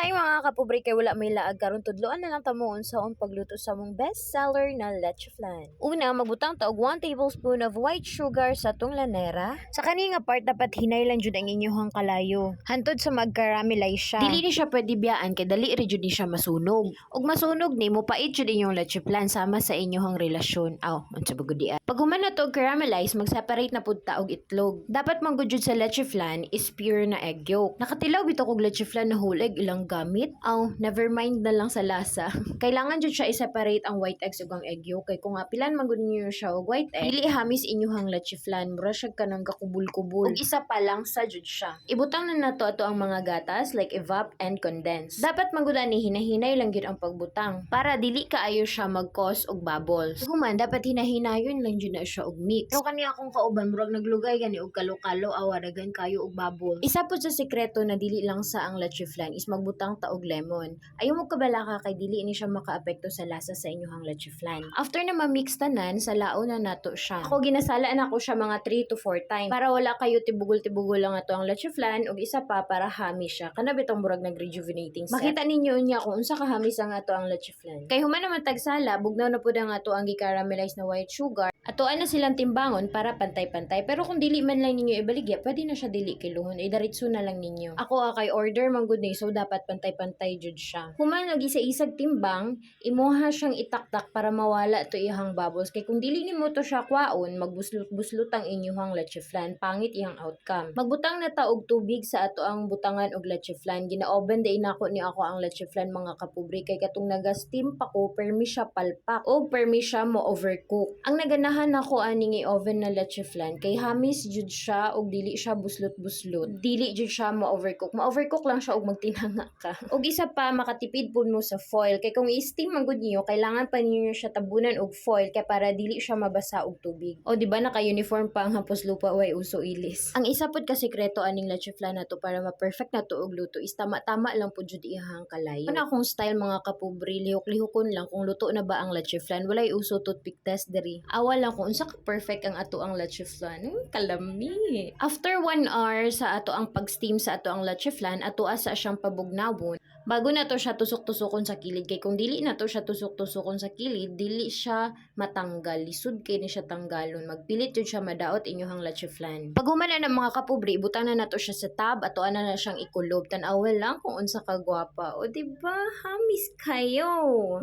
Hi mga kapobre, kay wala may laag karon tudloan na lang tamuon sa pagluto sa mong bestseller na leche flan. Una, magbutang ta og 1 tablespoon of white sugar sa tong lanera. Sa kani nga part dapat hinay lang jud ang inyong kalayo. Hantod sa mag-caramelize siya. Dili ni siya pwede biyaan kay dali ra jud ni siya masunog. Ug masunog ni mo pait jud inyong leche flan sama sa inyong relasyon. Unsa ba gud diha? Pag human na to caramelize, mag-separate na pud ta og itlog. Dapat man gud jud sa leche flan is pure na egg yolk. Nakatilaw bitaw kog leche flan na hulig ilang gamit. Never mind na lang sa lasa. Kailangan jud siya i-separate ang white eggs ug ang egg yolk kay kung apilan man gud niyo siya og white egg, dili hamis inyuhang leche flan, mura siya kanang gakubul-kubul. Ug isa pa lang sa jud siya. Ibutang na nato ato ang mga gatas like evap and condense. Dapat man gud ani hinahinay lang gyud ang pagbutang para dili kaayo siya mag-cause og bubbles. Human dapat hinahinayon lang jud na siya og mix. Pero kani akong kauban murag naglugay gani og kalo-kalo awaragan kayo og bubbles. Isa po sa sekreto na dili lang sa ang leche flan is magbutang ta og lemon. Ayaw mo kabalaka kay dili ni siya makaapekto sa lasa sa inyong leche flan. After na ma-mix tanan, sa laon na nato siya. Ako ginasala na ko siya mga 3 to 4 times para wala kayo tibugol-tibugol lang ato ang leche flan ug isa pa para hamis siya. Kana bitong murag nag-rejuvenating set. Makita ninyo niya kung unsa ka hamis ang ato ang leche flan. Kay human naman tagsala, bugnaw na pud ang ato ang gi-caramelize na white sugar. Atoan na silang timbangon para pantay-pantay. Pero kung dili man lang ninyo ibaligya, pwede na siya dili kiluhon. Idaritso na lang ninyo. Ako kay order man gud ni, so dapat pantay-pantay jud siya. Human og isa-isag timbang, imuha siyang itaktak para mawala to iyang bubbles. Kay kung dili nimo to siya kwaon, magbuslot-buslot ang inyong leche flan, pangit iyang outcome. Magbutang na ta og tubig sa ato ang butangan og leche flan. Gina-oven day nako ni ako ang leche flan mga kapobre kay katong naga-steam pa ko, permi siya palpak o permi siya mo overcook. Ang naganahan ako aning i-oven na leche flan kay hamis jud siya og dili siya buslot-buslot. Dili jud siya mo overcook. Ma-overcook lang siya og magtinanga ka. Og isa pa makatipid pud mo sa foil kay kung i-steam man gud niyo kailangan pa niyo siya tabunan og foil kay para dili siya mabasa og tubig. O di ba naka-uniform pa ang hapos lupa way uso ilis. Ang isa pud ka sekreto aning leche flan nato para ma-perfect nato og luto is tama-tama lang pud jud iyang kalayo. Ana akong style mga kapobre, lihok-lihokon lang kung luto na ba ang leche flan. Walay uso toothpick test diri. Awal lang kung unsa ka perfect ang ato ang leche flan. Kalami. After 1 hour sa ato ang pag-steam sa ato ang leche flan, ato asa siyang pabugnawon. Bago na to siya tusok-tusokon sa kilid kay kung dili na to siya tusok-tusokon sa kilid, dili siya matanggal. Lisod kay ni siya tanggalon. Magpilit jud siya madaot inyong leche flan. Pag human na ng mga kapobre, ibutan na nato siya sa tab, ato ana na siyang ikulob. Tan-awel lang kung unsa ka gwapa. O di ba? Hamis kayo.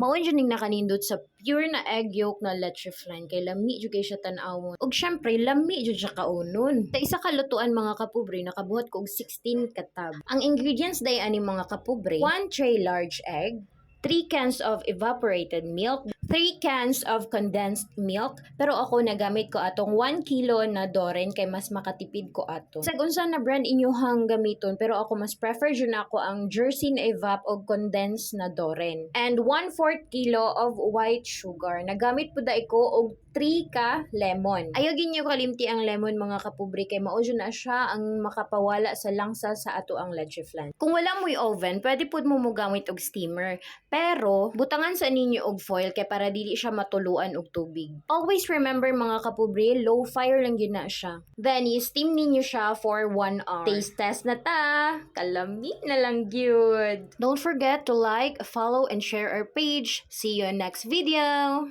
Mao jud ning nakanindot sa pure na egg yolk na leche flan kay lami jud kay siya tan-awon. Ug syempre lami jud siya kaunon. Sa isa ka lutuan mga kapobre, nakabuhat ko og 16 ka tab. Ang ingredients day ani mga kapobre: 1 tray large egg, 3 cans of evaporated milk, 3 cans of condensed milk, pero ako nagamit ko atong 1 kilo na Doren kay mas makatipid ko ato. Sa unsa na brand inyohang gamiton, pero ako mas prefer jud ako ang Jersey na evap o condensed na Doren. And 1/4 kilo of white sugar. Nagamit pud ko og 3 ka lemon. Ayaw ginyo kalimti ang lemon mga kapobre kay mao jud na siya ang makapawala sa langsa sa ato ang leche flan. Kung wala mo'y oven, pwede pud mo gamit og steamer. Pero butangan sa ninyo og foil kay para dili siya matuluan og tubig. Always remember mga kapobre, low fire lang yun na siya. Then i-steam ninyo siya for 1 hour. Taste test na ta. Kalami na lang gyud. Don't forget to like, follow and share our page. See you in next video.